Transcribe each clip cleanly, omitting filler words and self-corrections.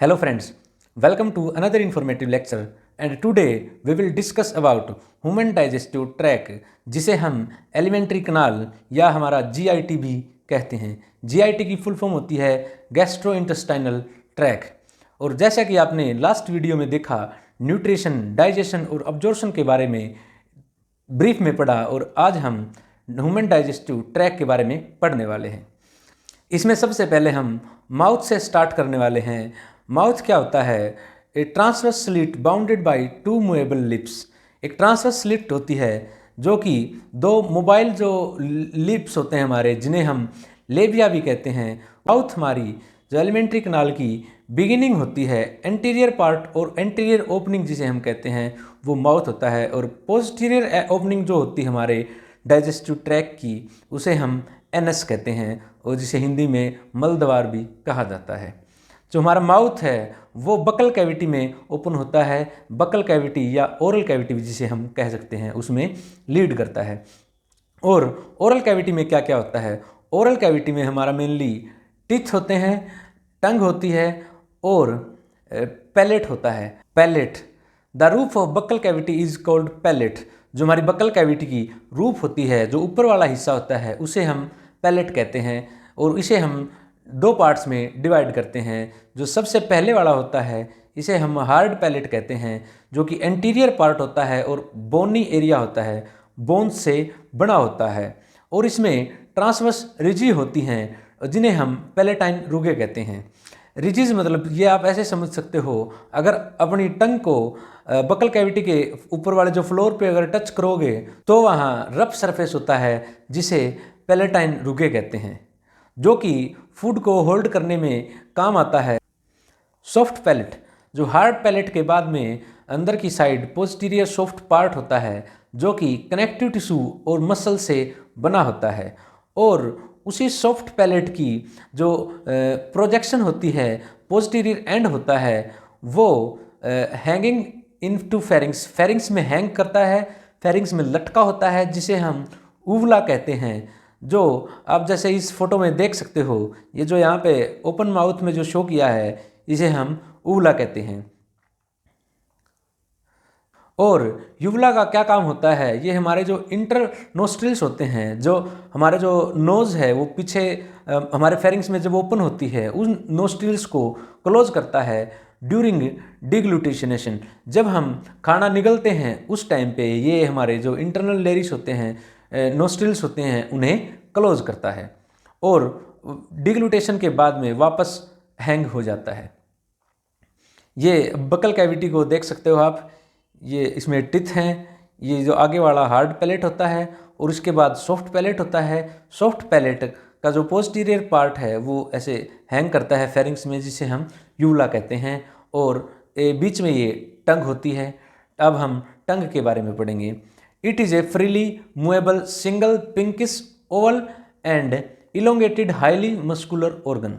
Hello friends, welcome to another informative lecture and today we will discuss about human digestive tract जिसे हम elementary कनाल या हमारा GIT भी कहते हैं। जीआईटी की फुल फॉर्म होती है गैस्ट्रो इंटेस्टाइनल ट्रैक। और जैसा कि आपने लास्ट वीडियो में देखा, न्यूट्रिशन, डाइजेशन और अब्जॉर्प्शन के बारे में ब्रीफ में पढ़ा और आज हम ह्यूमन डाइजेस्टिव ट्रैक के बारे में पढ़ने वाले हैं। इसमें सबसे पहले हम माउथ से स्टार्ट करने वाले हैं। माउथ क्या होता है? A transverse slit bounded by two movable lips. एक ट्रांसवर्स स्लिट होती है जो कि दो मोबाइल जो लिप्स होते हैं हमारे, जिन्हें हम लेबिया भी कहते हैं। माउथ हमारी जो एलिमेंट्री कनाल की बिगिनिंग होती है, एंटीरियर पार्ट और एंटीरियर ओपनिंग जिसे हम कहते हैं वो माउथ होता है, और पोस्टीरियर ओपनिंग जो होती है हमारे डाइजेस्टिव ट्रैक की उसे हम एनस कहते हैं, और जिसे हिंदी में मलद्वार भी कहा जाता है। जो हमारा माउथ है वो बकल कैविटी में ओपन होता है। बकल कैविटी या ओरल कैविटी जिसे हम कह सकते हैं उसमें लीड करता है। और ओरल कैविटी में क्या क्या होता है? ओरल कैविटी में हमारा मेनली टीथ होते हैं, टंग होती है और पैलेट होता है। Palate, the roof of buccal cavity is called palate. जो हमारी बकल कैविटी की रूफ होती है, जो ऊपर वाला हिस्सा होता है, उसे हम पैलेट कहते हैं, और इसे हम दो पार्ट्स में डिवाइड करते हैं। जो सबसे पहले वाला होता है इसे हम हार्ड पैलेट कहते हैं, जो कि एंटीरियर पार्ट होता है और बोनी एरिया होता है, बोन्स से बना होता है, और इसमें ट्रांसवर्स रिजी होती हैं जिन्हें हम पैलेटाइन रुगे कहते हैं। रिजिज मतलब ये आप ऐसे समझ सकते हो, अगर अपनी टंग को बकल कैविटी के ऊपर वाले जो फ्लोर पे अगर टच करोगे तो वहाँ रफ सरफेस होता है जिसे पैलेटाइन रुगे कहते हैं, जो कि फूड को होल्ड करने में काम आता है। सॉफ्ट पैलेट, जो हार्ड पैलेट के बाद में अंदर की साइड पोस्टीरियर सॉफ्ट पार्ट होता है, जो कि कनेक्टिव टिश्यू और मसल से बना होता है, और उसी सॉफ्ट पैलेट की जो प्रोजेक्शन होती है, पोस्टीरियर एंड होता है, वो hanging into pharynx, pharynx में हैंग करता है, फेरिंग्स में लटका होता है, जिसे हम ऊवला कहते हैं। जो आप जैसे इस फोटो में देख सकते हो, ये जो यहाँ पे ओपन माउथ में जो शो किया है इसे हम ऊवला कहते हैं। और यूवला का क्या काम होता है? ये हमारे जो इंटर नोस्ट्रिल्स होते हैं, जो हमारे जो नोज़ है वो पीछे हमारे फेरिंग्स में जब ओपन होती है उन नोस्ट्रिल्स को क्लोज करता है ड्यूरिंग डिग्लूटिनेशन। जब हम खाना निगलते हैं उस टाइम पे ये हमारे जो इंटरनल लेरिस होते हैं, नोस्ट्रिल्स होते हैं, उन्हें क्लोज करता है, और डिग्लूटेशन के बाद में वापस हैंग हो जाता है। ये बकल कैविटी को देख सकते हो आप, ये इसमें टिथ हैं। ये जो आगे वाला हार्ड पैलेट होता है और उसके बाद सॉफ्ट पैलेट होता है। सॉफ्ट पैलेट का जो पोस्टीरियर पार्ट है वो ऐसे हैंग करता है फेरिंग्स में, जिसे हम यूवला कहते हैं, और बीच में ये टंग होती है। अब हम टंग के बारे में पढ़ेंगे। It is a freely movable single pinkish Oval and elongated highly muscular organ.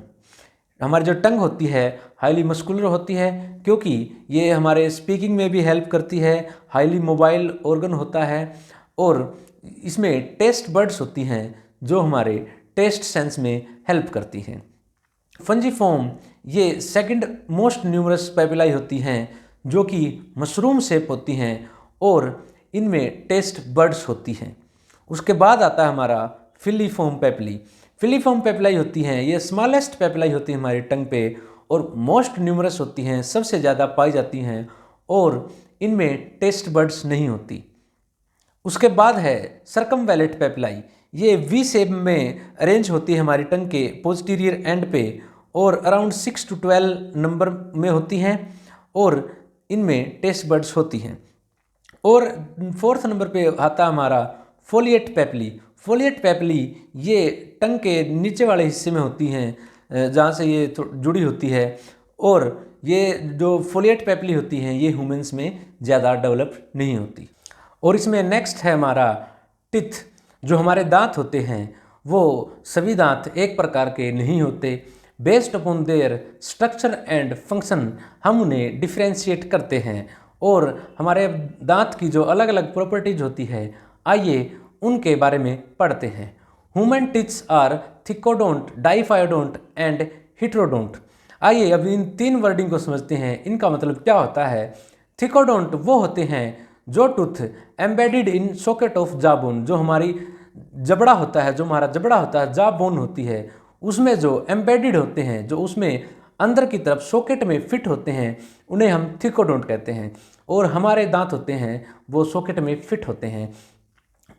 हमारी जो टंग होती है हाईली मस्कुलर होती है, क्योंकि ये हमारे स्पीकिंग में भी हेल्प करती है। हाईली मोबाइल ऑर्गन होता है, और इसमें टेस्ट बर्ड्स होती हैं जो हमारे टेस्ट सेंस में हेल्प करती हैं। फंजीफॉर्म, ये सेकंड मोस्ट न्यूमरस पेपिलाई होती हैं जो कि मशरूम शेप होती हैं, और इनमें टेस्ट बर्ड्स होती हैं। उसके बाद आता है हमारा फिलीफॉर्म पेपिली। फिलीफॉर्म पेपिलाई होती हैं, ये स्मॉलेस्ट पेपिलाई होती है हमारी टंग पे, और मोस्ट न्यूमरस होती हैं, सबसे ज़्यादा पाई जाती हैं, और इनमें टेस्ट बर्ड्स नहीं होती। उसके बाद है सर्कमवैलेट पेपिलाई। ये वी शेप में अरेंज होती है हमारी टंग के पोस्टीरियर एंड पे, और अराउंड 6 to 12 नंबर में होती हैं, और इनमें टेस्ट बर्ड्स होती हैं। और फोर्थ नंबर पे आता हमारा फोलिएट पेपिली। फोलिएट पेपिली ये टंग के नीचे वाले हिस्से में होती हैं, जहाँ से ये जुड़ी होती है, और ये जो फोलिएट पेपिली होती हैं ये ह्यूमंस में ज़्यादा डेवलप नहीं होती। और इसमें नेक्स्ट है हमारा टिथ। जो हमारे दांत होते हैं वो सभी दांत एक प्रकार के नहीं होते। Based upon their structure and function हम उन्हें डिफ्रेंशिएट करते हैं, और हमारे दांत की जो अलग अलग प्रॉपर्टीज होती है, आइए उनके बारे में पढ़ते हैं। Human teeths are thecodont, diphyodont and heterodont. आइए अब इन 3 वर्डिंग को समझते हैं, इनका मतलब क्या होता है। थिकोडोंट वो होते हैं जो tooth embedded in socket of jaw bone, जो हमारी जबड़ा होता है, जो हमारा जबड़ा होता है, जॉ बोन होती है, उसमें जो एम्बेडेड होते हैं, जो उसमें अंदर की तरफ सॉकेट में फिट होते हैं, उन्हें हम थिकोडोंट कहते हैं। और हमारे दांत होते हैं वो सॉकेट में फिट होते हैं।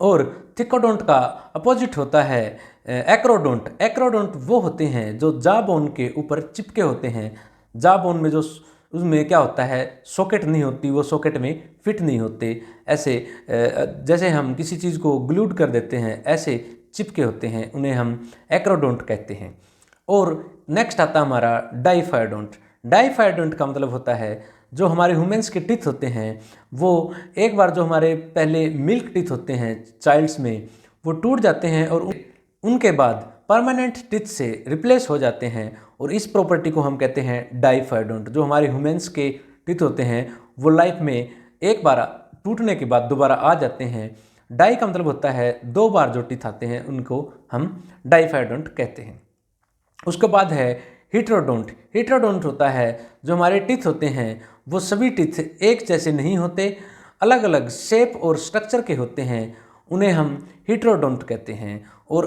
और थिकोडोंट का अपोजिट होता है एक्रोडोंट। एक्रोडोंट वो होते हैं जो जॉ बोन के ऊपर चिपके होते हैं। जॉ बोन में जो उसमें क्या होता है, सॉकेट नहीं होती, वो सॉकेट में फिट नहीं होते। ऐसे जैसे हम किसी चीज़ को ग्लूड कर देते हैं, ऐसे चिपके होते हैं, उन्हें हम एक्रोडोंट कहते हैं। और नेक्स्ट आता हमारा डाइफाइडोंट। डाइफाइडोंट का मतलब होता है जो हमारे ह्यूमंस के टीथ होते हैं, वो एक बार जो हमारे पहले मिल्क टीथ होते हैं चाइल्ड्स में, वो टूट जाते हैं और उनके बाद परमानेंट टीथ से रिप्लेस हो जाते हैं। और इस प्रॉपर्टी को हम कहते हैं डाइफाइडोंट। जो हमारे ह्यूमंस के टीथ होते हैं वो लाइफ में एक बार टूटने के बाद दोबारा आ जाते हैं। डाई का मतलब होता है 2 बार जो टीथ आते हैं उनको हम डाइफाइडोंट कहते हैं। उसके बाद है हिट्रोडोंट। हिट्रोडोंट होता है जो हमारे टीथ होते हैं वो सभी टीथ एक जैसे नहीं होते, अलग अलग शेप और स्ट्रक्चर के होते हैं, उन्हें हम हिट्रोडोंट कहते हैं। और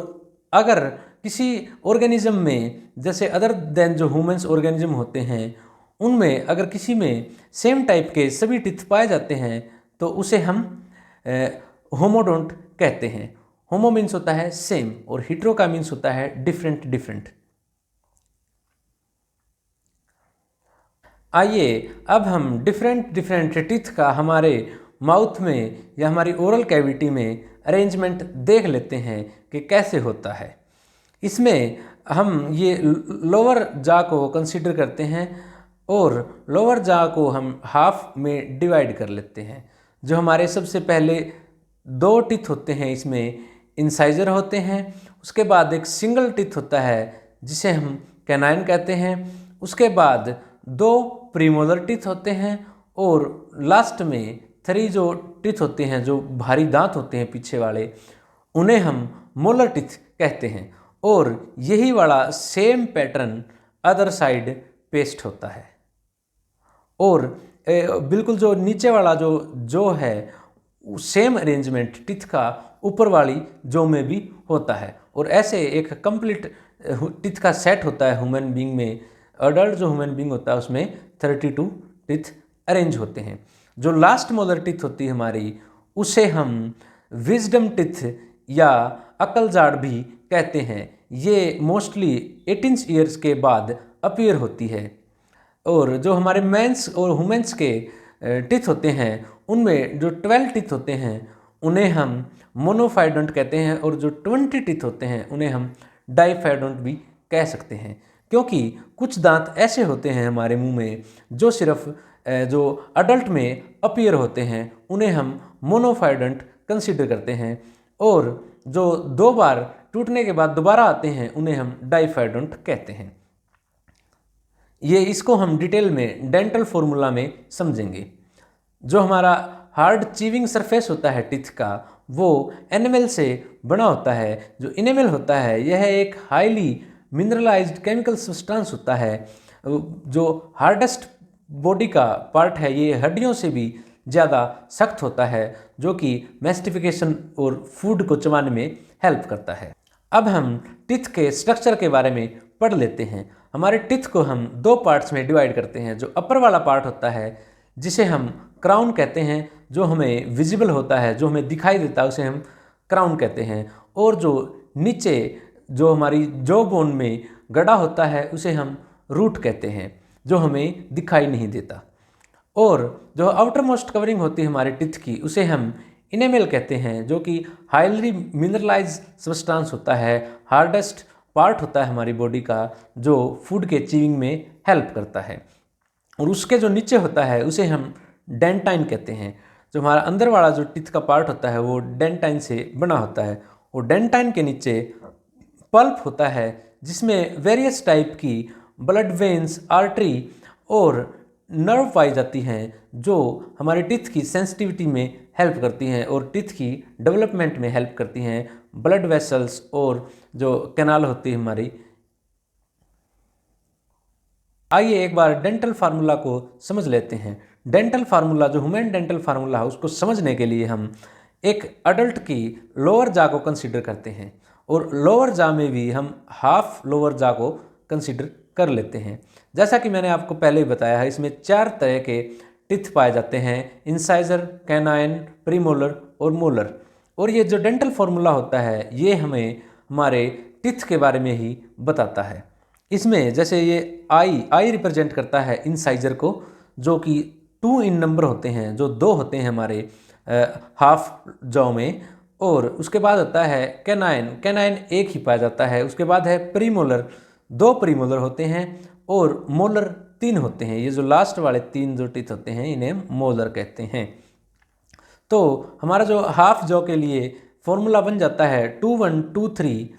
अगर किसी ऑर्गेनिज्म में, जैसे अदर देन जो ह्यूमंस ऑर्गेनिज्म होते हैं, उनमें अगर किसी में सेम टाइप के सभी टीथ पाए जाते हैं तो उसे हम होमोडोंट कहते हैं। होमो मीन्स होता है सेम और हिट्रो का मीन्स होता है डिफरेंट डिफरेंट। आइए अब हम डिफरेंट डिफरेंट टीथ का हमारे माउथ में या हमारी ओरल कैविटी में अरेंजमेंट देख लेते हैं कि कैसे होता है। इसमें हम ये लोअर जॉ को कंसीडर करते हैं और लोअर जॉ को हम हाफ में डिवाइड कर लेते हैं। जो हमारे सबसे पहले 2 टीथ होते हैं, इसमें इंसाइजर होते हैं। उसके बाद एक सिंगल टीथ होता है जिसे हम कैनाइन कहते हैं। उसके बाद 2 प्रीमोलर टीथ होते हैं और लास्ट में 3 जो टीथ होते हैं, जो भारी दांत होते हैं पीछे वाले, उन्हें हम मोलर टीथ कहते हैं। और यही वाला same pattern other side paste होता है। और बिल्कुल जो नीचे वाला जो है सेम अरेंजमेंट टीथ का ऊपर वाली जो में भी होता है। और ऐसे एक कंप्लीट टीथ का सेट होता है ह्यूमन बीइंग में। अडल्ट जो ह्यूमन बीइंग होता है उसमें 32 टीथ अरेंज होते हैं। जो लास्ट मोलर टीथ होती है हमारी, उसे हम विजडम टीथ या अकल जाड़ भी कहते हैं। ये मोस्टली 18 ईयर्स के बाद अपीयर होती है। और जो हमारे मेंस और वुमेन्स के टीथ होते हैं, उनमें जो 12 टीथ होते हैं उन्हें हम मोनोफाइडोंट कहते हैं। और जो 20 टीथ होते हैं उन्हें हम डाइफाइडोंट भी कह सकते हैं। क्योंकि कुछ दांत ऐसे होते हैं हमारे मुंह में जो सिर्फ जो अडल्ट में अपीयर होते हैं, उन्हें हम मोनोफाइडोंट कंसीडर करते हैं। और जो 2 बार टूटने के बाद दोबारा आते हैं उन्हें हम डाइफाइडोंट कहते हैं। ये इसको हम डिटेल में डेंटल फॉर्मूला में समझेंगे। जो हमारा हार्ड चीविंग सरफेस होता है टीथ का, वो एनिमल से बना होता है। जो इनेमल होता है यह एक हाईली मिनरलाइज्ड केमिकल सब्सटेंस होता है। जो हार्डेस्ट बॉडी का पार्ट है, ये हड्डियों से भी ज़्यादा सख्त होता है, जो कि मैस्टिफिकेशन और फूड को चबाने में हेल्प करता है। अब हम टीथ के स्ट्रक्चर के बारे में पढ़ लेते हैं। हमारे टीथ को हम 2 पार्ट्स में डिवाइड करते हैं। जो अपर वाला पार्ट होता है जिसे हम क्राउन कहते हैं, जो हमें विजिबल होता है, जो हमें दिखाई देता है, उसे हम क्राउन कहते हैं। और जो नीचे जो हमारी जॉ बोन में गड़ा होता है उसे हम रूट कहते हैं, जो हमें दिखाई नहीं देता। और जो आउटर मोस्ट कवरिंग होती है हमारे टीथ की, उसे हम इनेमल कहते हैं, जो कि हाईली मिनरलाइज सब्सटेंस होता है, हार्डेस्ट पार्ट होता है हमारी बॉडी का, जो फूड के चीविंग में हेल्प करता है। और उसके जो नीचे होता है उसे हम डेंटाइन कहते हैं। जो हमारा अंदर वाला जो टीथ का पार्ट होता है वो डेंटाइन से बना होता है। और डेंटाइन के नीचे पल्प होता है जिसमें वेरियस टाइप की ब्लड वेन्स, आर्टरी और नर्व पाई जाती हैं, जो हमारे टीथ की सेंसिटिविटी में हेल्प करती हैं और टीथ की डेवलपमेंट में हेल्प करती हैं। ब्लड वेसल्स और जो कैनाल होती है हमारी, आइए एक बार डेंटल फार्मूला को समझ लेते हैं। डेंटल फार्मूला, जो ह्यूमन डेंटल फार्मूला है, उसको समझने के लिए हम एक अडल्ट की लोअर जा को कंसीडर करते हैं और लोअर जा में भी हम हाफ लोअर जा को कंसीडर कर लेते हैं। जैसा कि मैंने आपको पहले ही बताया है, इसमें 4 तरह के टिथ पाए जाते हैं: इंसाइजर, कैनाइन, प्रीमोलर और मोलर। और ये जो डेंटल फार्मूला होता है, ये हमें हमारे टिथ के बारे में ही बताता है। इसमें जैसे ये आई रिप्रेजेंट करता है इंसाइजर को, जो कि 2 इन नंबर होते हैं, जो 2 होते हैं हमारे हाफ जॉ में। और उसके बाद होता है कैनाइन, कैनाइन एक ही पाया जाता है। उसके बाद है प्रीमोलर, 2 प्रीमोलर होते हैं। और मोलर 3 होते हैं। ये जो लास्ट वाले 3 जो टीथ होते हैं, इन्हें मोलर कहते हैं। तो हमारा जो हाफ जॉ के लिए फॉर्मूला बन जाता है 2 1 2 3।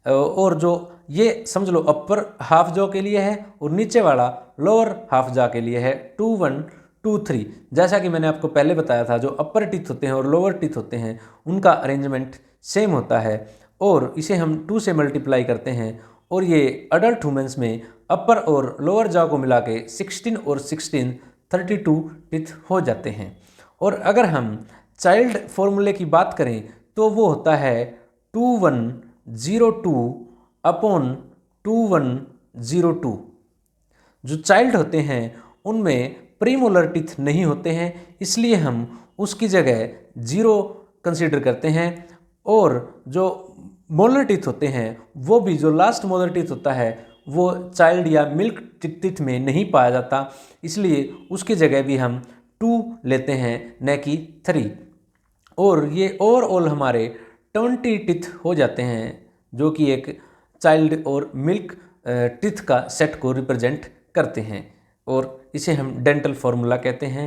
और जो ये समझ लो अपर हाफ जॉ के लिए है और नीचे वाला लोअर हाफ जॉ के लिए है 2 1 2 3। जैसा कि मैंने आपको पहले बताया था, जो अपर टीथ होते हैं और लोअर टीथ होते हैं, उनका अरेंजमेंट सेम होता है और इसे हम 2 से मल्टीप्लाई करते हैं। और ये अडल्ट ह्यूमंस में अपर और लोअर जॉ को मिला के 16 और 16 32 टीथ हो जाते हैं। और अगर हम चाइल्ड फॉर्मूले की बात करें तो वो होता है 2102 अपॉन 2102। जो चाइल्ड होते हैं उनमें प्रीमोलर टीथ नहीं होते हैं, इसलिए हम उसकी जगह 0 कंसीडर करते हैं। और जो मोलर टीथ होते हैं, वो भी जो लास्ट मोलर टीथ होता है, वो चाइल्ड या मिल्क टीथ में नहीं पाया जाता, इसलिए उसकी जगह भी हम 2 लेते हैं, न कि 3। और ये ओवरऑल हमारे 20 टीथ हो जाते हैं, जो कि एक चाइल्ड और मिल्क टीथ का सेट को रिप्रेजेंट करते हैं। और इसे हम डेंटल फार्मूला कहते हैं।